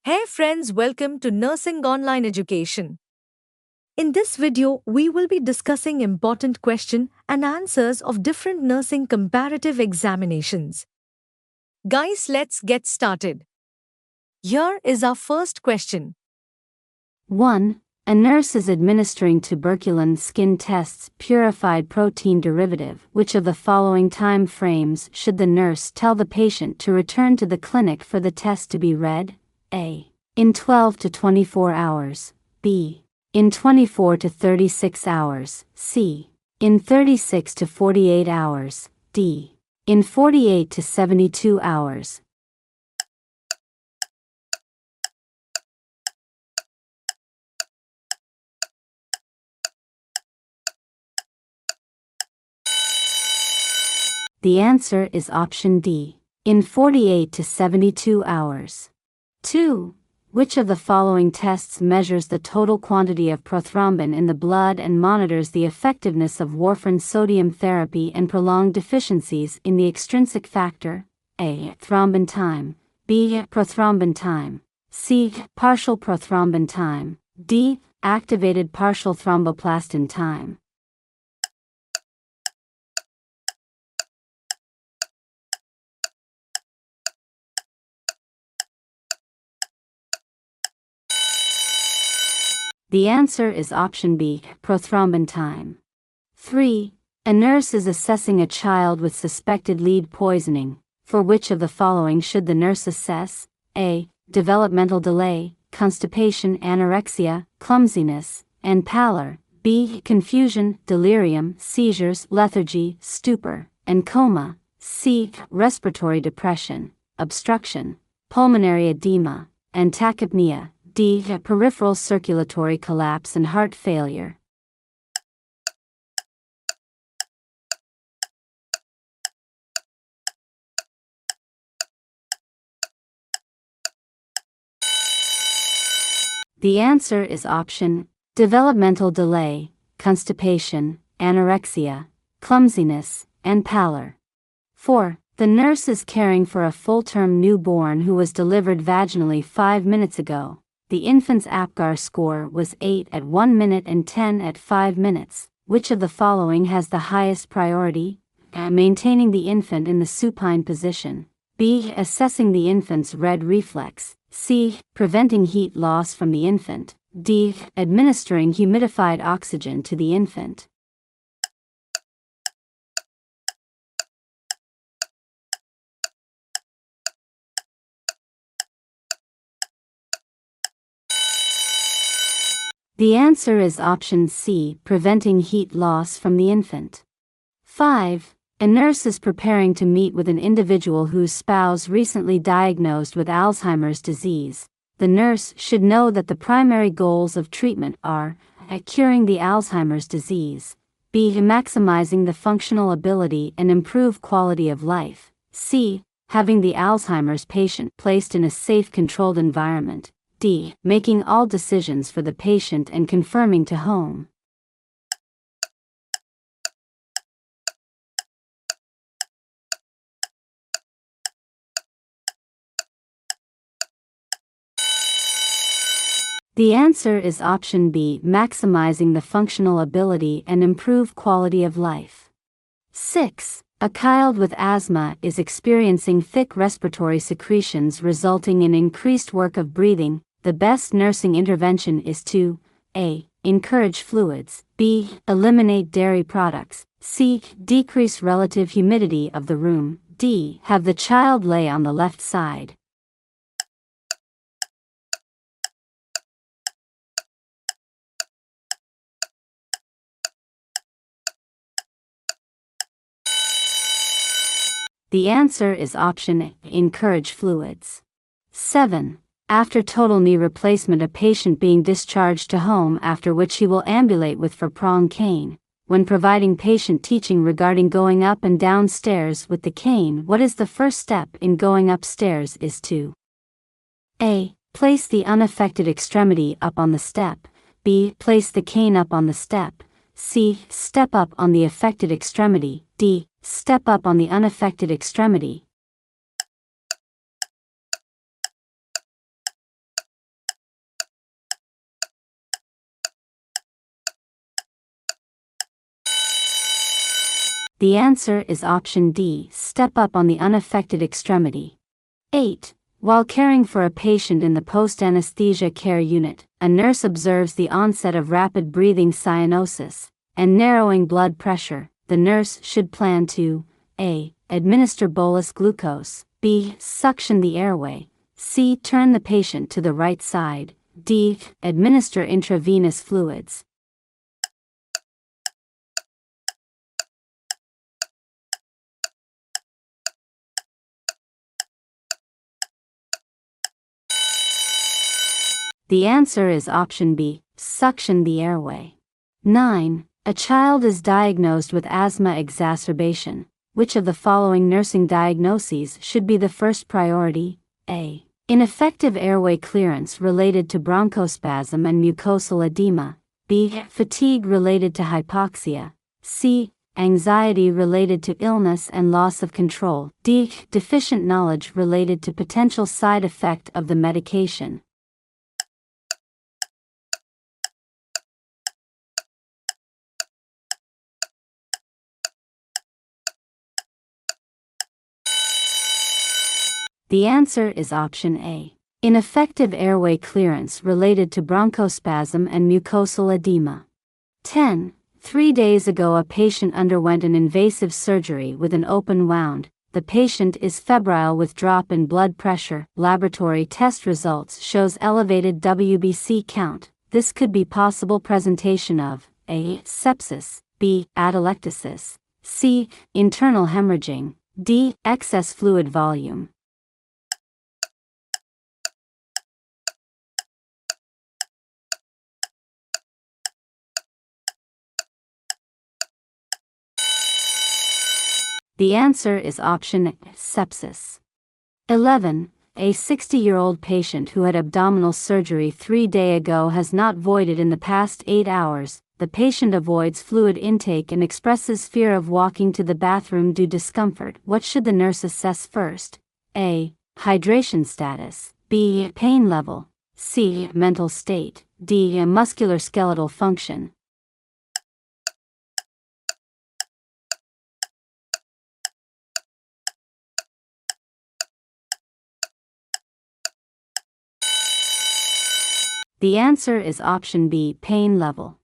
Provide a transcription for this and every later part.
Hey friends, welcome to Nursing Online Education. In this video, we will be discussing important question and answers of different nursing comparative examinations. Guys, let's get started. Here is our first question. 1. A nurse is administering tuberculin skin tests purified protein derivative. Which of the following time frames should the nurse tell the patient to return to the clinic for the test to be read? A. In 12 to 24 hours. B. In 24 to 36 hours. C. In 36 to 48 hours. D. In 48 to 72 hours. The answer is option D. In 48 to 72 hours. 2. Which of the following tests measures the total quantity of prothrombin in the blood and monitors the effectiveness of warfarin sodium therapy and prolonged deficiencies in the extrinsic factor? A. Thrombin time. B. Prothrombin time. C. Partial prothrombin time. D. Activated partial thromboplastin time. The answer is option B, prothrombin time. 3. A nurse is assessing a child with suspected lead poisoning. For which of the following should the nurse assess? A. Developmental delay, constipation, anorexia, clumsiness, and pallor. B. Confusion, delirium, seizures, lethargy, stupor, and coma. C. Respiratory depression, obstruction, pulmonary edema, and tachypnea. D. Peripheral circulatory collapse and heart failure. The answer is option: developmental delay, constipation, anorexia, clumsiness, and pallor. 4. The nurse is caring for a full-term newborn who was delivered vaginally 5 minutes ago. The infant's APGAR score was 8 at 1 minute and 10 at 5 minutes. Which of the following has the highest priority? A. Maintaining the infant in the supine position. B. Assessing the infant's red reflex. C. Preventing heat loss from the infant. D. Administering humidified oxygen to the infant. The answer is option C, preventing heat loss from the infant. 5. A nurse is preparing to meet with an individual whose spouse recently diagnosed with Alzheimer's disease. The nurse should know that the primary goals of treatment are A. Curing the Alzheimer's disease. B. Maximizing the functional ability and improve quality of life. C. Having the Alzheimer's patient placed in a safe, controlled environment. D. Making all decisions for the patient and confirming to home. The answer is option B, maximizing the functional ability and improve quality of life. 6. A child with asthma is experiencing thick respiratory secretions resulting in increased work of breathing. The best nursing intervention is to A. Encourage fluids. B. Eliminate dairy products. C. Decrease relative humidity of the room. D. Have the child lay on the left side. The answer is option A. Encourage fluids. 7. After total knee replacement, a patient being discharged to home, after which he will ambulate with four-prong cane. When providing patient teaching regarding going up and down stairs with the cane, what is the first step in going upstairs is to A. Place the unaffected extremity up on the step. B. Place the cane up on the step. C. Step up on the affected extremity. D. Step up on the unaffected extremity. The answer is option D, step up on the unaffected extremity. 8. While caring for a patient in the post-anesthesia care unit, a nurse observes the onset of rapid breathing cyanosis and narrowing blood pressure. The nurse should plan to A. Administer bolus glucose, B. Suction the airway, C. Turn the patient to the right side, D. Administer intravenous fluids. The answer is option B, suction the airway. 9. A child is diagnosed with asthma exacerbation. Which of the following nursing diagnoses should be the first priority? A. Ineffective airway clearance related to bronchospasm and mucosal edema. B. Fatigue related to hypoxia. C. Anxiety related to illness and loss of control. D. Deficient knowledge related to potential side effect of the medication. The answer is option A. Ineffective airway clearance related to bronchospasm and mucosal edema. 10. 3 days ago a patient underwent an invasive surgery with an open wound. The patient is febrile with drop in blood pressure. Laboratory test results shows elevated WBC count. This could be possible presentation of A. Sepsis, B. Atelectasis, C. Internal hemorrhaging, D. Excess fluid volume. The answer is option A, sepsis. 11. A 60-year-old patient who had abdominal surgery 3 days ago has not voided in the past 8 hours. The patient avoids fluid intake and expresses fear of walking to the bathroom due to discomfort. What should the nurse assess first? A. Hydration status, B. Pain level, C. Mental state, D. Musculoskeletal function. The answer is option B, pain level.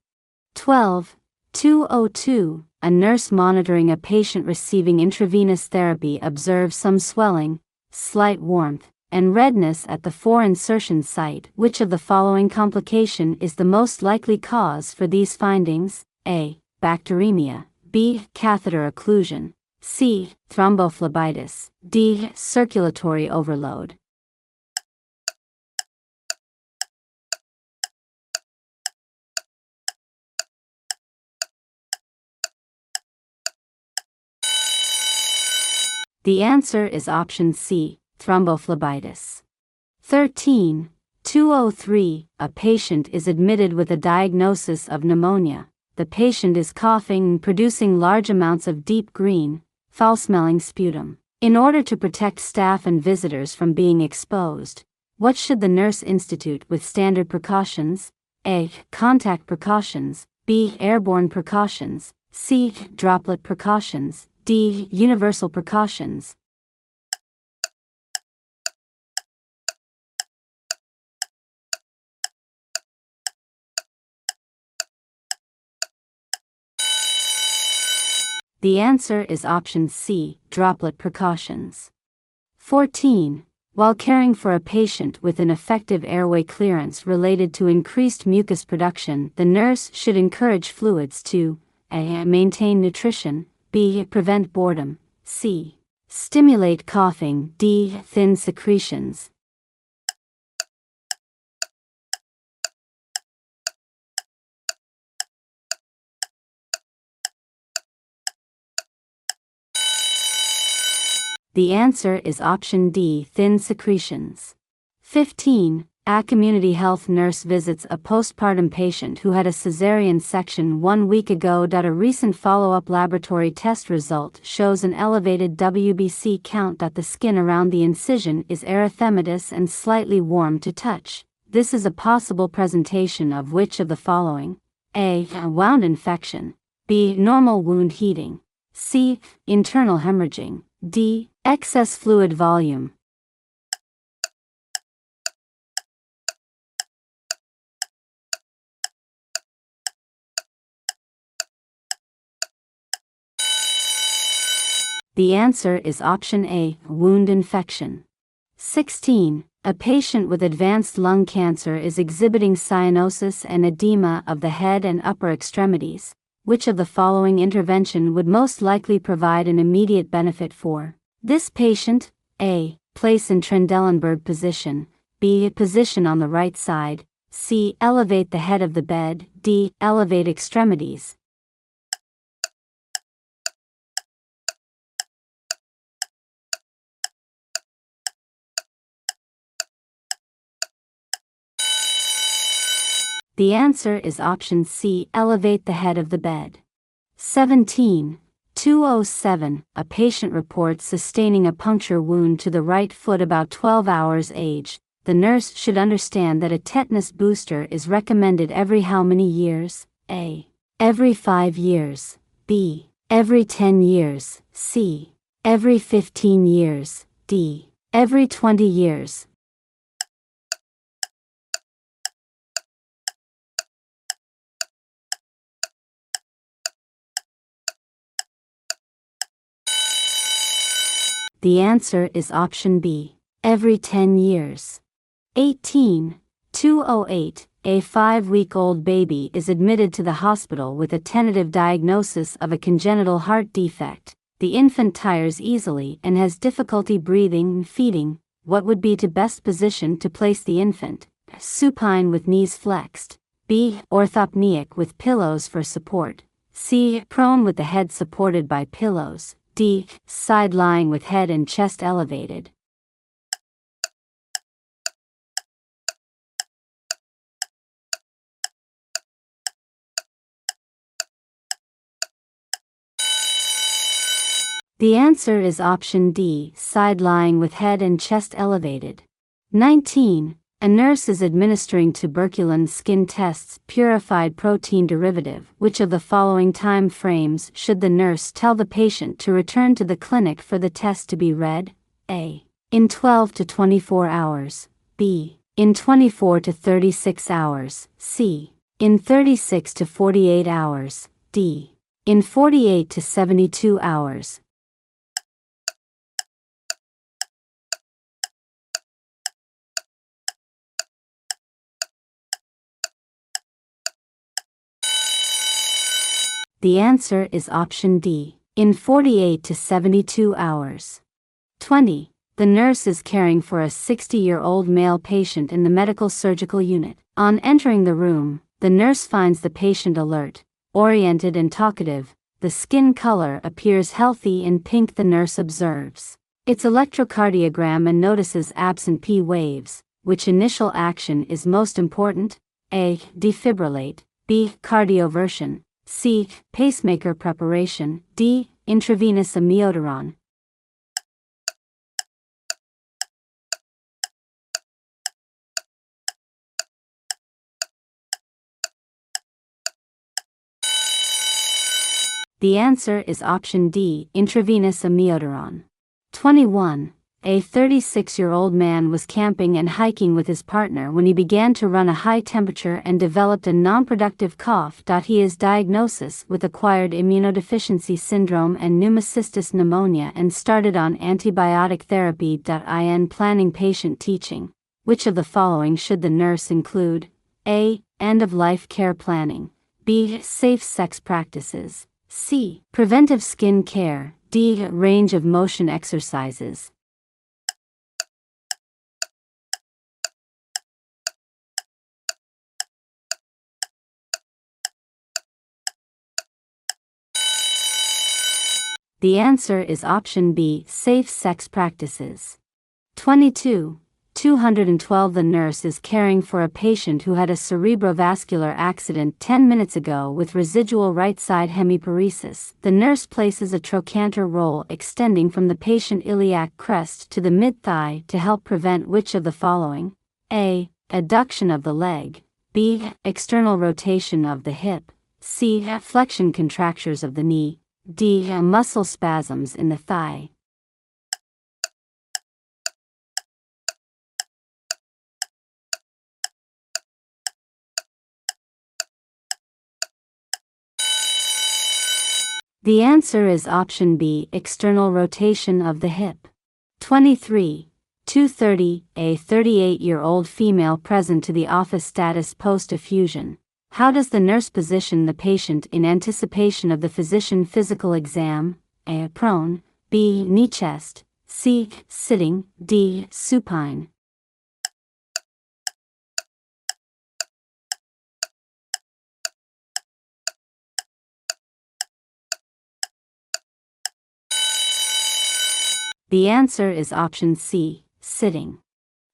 12. 202. A nurse monitoring a patient receiving intravenous therapy observes some swelling, slight warmth, and redness at the 4 insertion site. Which of the following complication is the most likely cause for these findings? A. Bacteremia, B. Catheter occlusion, C. Thrombophlebitis, D. Circulatory overload. The answer is option C, thrombophlebitis. 13. 203. A patient is admitted with a diagnosis of pneumonia. The patient is coughing and producing large amounts of deep green, foul-smelling sputum. In order to protect staff and visitors from being exposed, what should the nurse institute with standard precautions? A. Contact precautions, B. Airborne precautions, C. Droplet precautions, D. Universal precautions. The answer is option C, droplet precautions. 14. While caring for a patient with ineffective airway clearance related to increased mucus production, the nurse should encourage fluids to A. Maintain nutrition, B. Prevent boredom, C. Stimulate coughing, D. Thin secretions. The answer is option D, thin secretions. 15. A community health nurse visits a postpartum patient who had a cesarean section 1 week ago. A recent follow-up laboratory test result shows an elevated WBC count. The skin around the incision is erythematous and slightly warm to touch. This is a possible presentation of which of the following? A. Wound infection, B. Normal wound heating, C. Internal hemorrhaging. D. Excess fluid volume. The answer is option A, wound infection. 16. A patient with advanced lung cancer is exhibiting cyanosis and edema of the head and upper extremities. Which of the following intervention would most likely provide an immediate benefit for this patient? A. Place in Trendelenburg position. B. Position on the right side. C. Elevate the head of the bed. D. Elevate extremities. The answer is option C, elevate the head of the bed. 17. 207. A patient reports sustaining a puncture wound to the right foot about 12 hours age. The nurse should understand that a tetanus booster is recommended every how many years? A. Every 5 years. B. Every 10 years. C. Every 15 years. D. Every 20 years. The answer is option B, every 10 years. 18. 208. A 5-week-old baby is admitted to the hospital with a tentative diagnosis of a congenital heart defect. The infant tires easily and has difficulty breathing and feeding. What would be the best position to place the infant? Supine with knees flexed. B. Orthopneic with pillows for support. C. Prone with the head supported by pillows. D. Side lying with head and chest elevated. The answer is option D, side lying with head and chest elevated. 19. A nurse is administering tuberculin skin tests purified protein derivative. Which of the following time frames should the nurse tell the patient to return to the clinic for the test to be read? A. In 12 to 24 hours. B. In 24 to 36 hours. C. In 36 to 48 hours. D. In 48 to 72 hours. The answer is option D, in 48 to 72 hours. 20. The nurse is caring for a 60-year-old male patient in the medical surgical unit. On entering the room, the nurse finds the patient alert, oriented and talkative. The skin color appears healthy and pink. The nurse observes its electrocardiogram and notices absent P waves. Which initial action is most important? A. Defibrillate. B. Cardioversion. C. Pacemaker preparation. D. Intravenous amiodarone. The answer is option D, intravenous amiodarone. 21. A 36-year-old man was camping and hiking with his partner when he began to run a high temperature and developed a non-productive cough. He is diagnosed with acquired immunodeficiency syndrome and pneumocystis pneumonia and started on antibiotic therapy. In planning patient teaching, which of the following should the nurse include? A. End-of-life care planning. B. Safe sex practices. C. Preventive skin care. D. Range of motion exercises. The answer is option B, safe sex practices. 22. 212. The nurse is caring for a patient who had a cerebrovascular accident 10 minutes ago with residual right side hemiparesis. The nurse places a trochanter roll extending from the patient iliac crest to the mid-thigh to help prevent which of the following? A. Adduction of the leg. B. External rotation of the hip. C. Flexion contractures of the knee. D. Muscle spasms in the thigh. The answer is option B, external rotation of the hip. 23. 230. A 38-year-old female present to the office status post-effusion. How does the nurse position the patient in anticipation of the physician physical exam? A. Prone. B. Knee chest. C. Sitting. D. Supine. The answer is option C, sitting.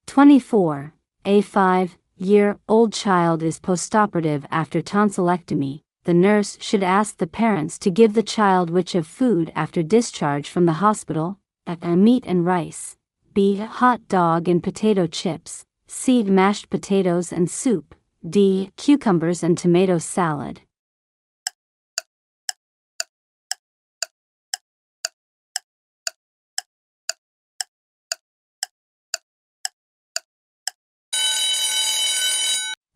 24. A 5-year-old child is postoperative after tonsillectomy. The nurse should ask the parents to give the child which of food after discharge from the hospital? A. Meat and rice. B. Hot dog and potato chips. C. Mashed potatoes and soup. D. Cucumbers and tomato salad.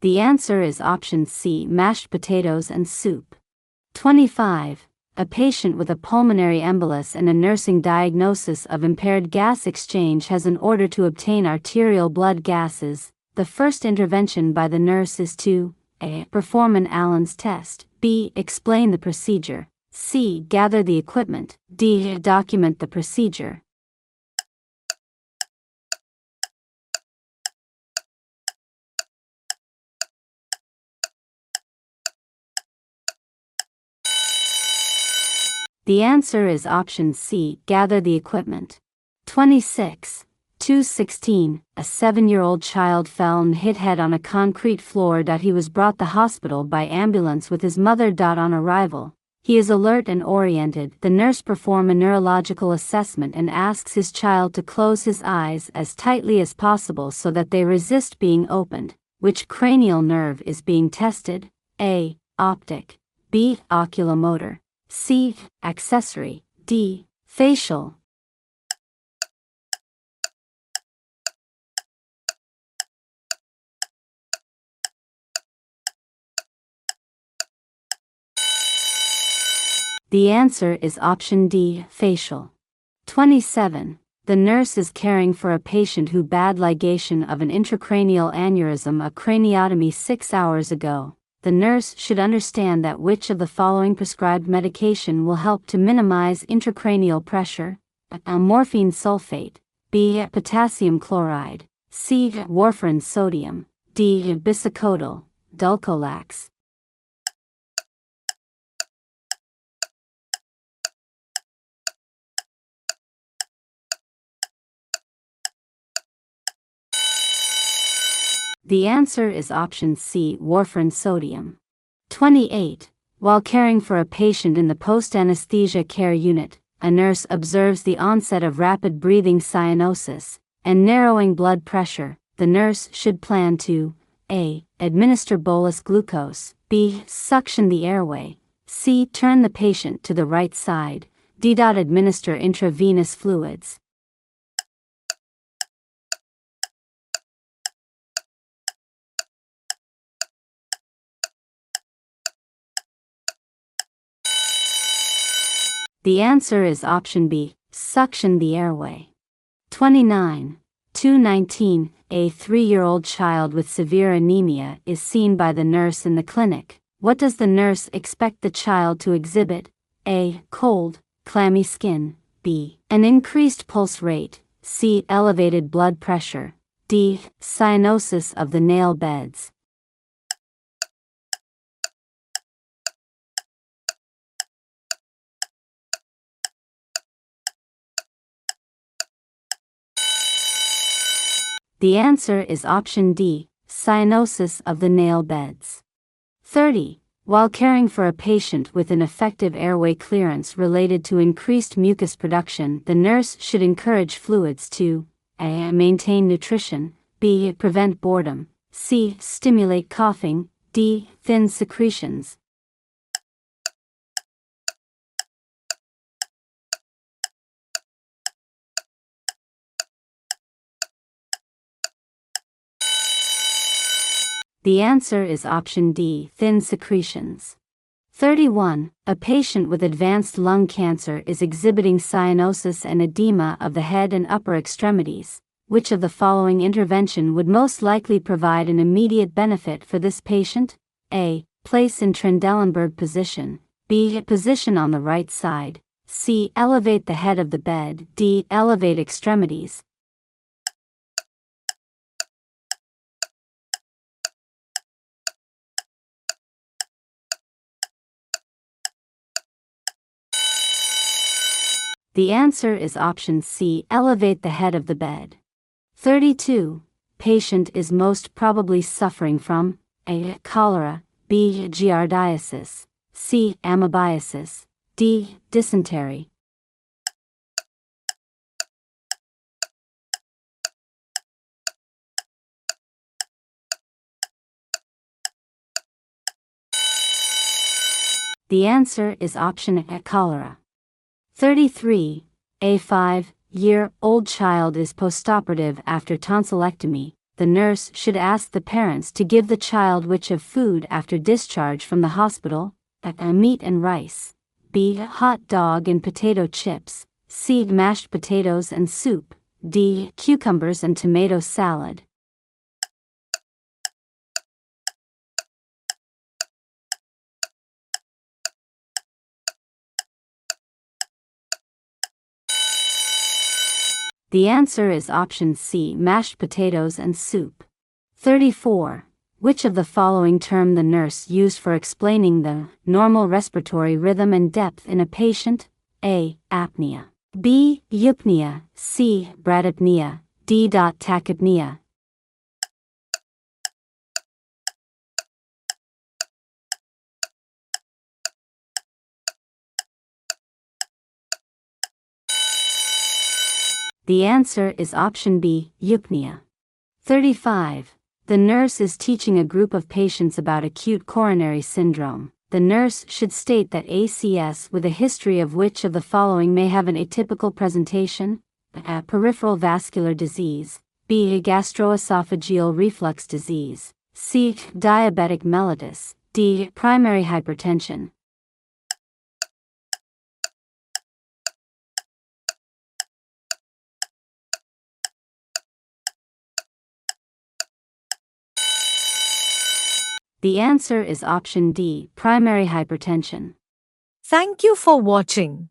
The answer is option C, mashed potatoes and soup. 25. A patient with a pulmonary embolus and a nursing diagnosis of impaired gas exchange has an order to obtain arterial blood gases. The first intervention by the nurse is to A. Perform an Allen's test. B. Explain the procedure. C. Gather the equipment. D. Document the procedure. The answer is option C, gather the equipment. 26. 216. A 7-year-old child fell and hit head on a concrete floor. He was brought to the hospital by ambulance with his mother. On arrival, he is alert and oriented. The nurse performs a neurological assessment and asks his child to close his eyes as tightly as possible so that they resist being opened. Which cranial nerve is being tested? A. Optic. B. Oculomotor. C. Accessory. D. Facial. The answer is option D, facial. 27. The nurse is caring for a patient who had ligation of an intracranial aneurysm, a craniotomy 6 hours ago. The nurse should understand that which of the following prescribed medication will help to minimize intracranial pressure? A. Morphine sulfate. B. Potassium chloride. C. Warfarin sodium. D. Bisacodyl, Dulcolax. The answer is option C, warfarin sodium. 28. While caring for a patient in the post-anesthesia care unit, a nurse observes the onset of rapid breathing cyanosis and narrowing blood pressure. The nurse should plan to A. Administer bolus glucose. B. Suction the airway. C. Turn the patient to the right side. D. Administer intravenous fluids. The answer is option B, suction the airway. 29. 219. A 3-year-old child with severe anemia is seen by the nurse in the clinic. What does the nurse expect the child to exhibit? A. Cold, clammy skin. B. An increased pulse rate. C. Elevated blood pressure. D. Cyanosis of the nail beds. The answer is option D, cyanosis of the nail beds. 30. While caring for a patient with ineffective airway clearance related to increased mucus production, the nurse should encourage fluids to A. Maintain nutrition. B. Prevent boredom. C. Stimulate coughing. D. Thin secretions. The answer is option D, thin secretions. 31. A patient with advanced lung cancer is exhibiting cyanosis and edema of the head and upper extremities. Which of the following intervention would most likely provide an immediate benefit for this patient? A. Place in Trendelenburg position. B. Position on the right side. C. Elevate the head of the bed. D. Elevate extremities. The answer is option C, elevate the head of the bed. 32. Patient is most probably suffering from A. Cholera, B. Giardiasis, C. Amoebiasis, D. Dysentery. The answer is option A, cholera. 33. A 5-year-old child is postoperative after tonsillectomy. The nurse should ask the parents to give the child which of food after discharge from the hospital? A. Meat and rice. B. Hot dog and potato chips. C. Mashed potatoes and soup. D. Cucumbers and tomato salad. The answer is option C, mashed potatoes and soup. 34. Which of the following term the nurse used for explaining the normal respiratory rhythm and depth in a patient? A. Apnea. B. Eupnea. C. Bradypnea. D. Tachypnea. The answer is option B, eupnea. 35. The nurse is teaching a group of patients about acute coronary syndrome. The nurse should state that ACS with a history of which of the following may have an atypical presentation? A. Peripheral vascular disease. B. A gastroesophageal reflux disease. C. Diabetic mellitus. D. Primary hypertension. The answer is option D, primary hypertension. Thank you for watching.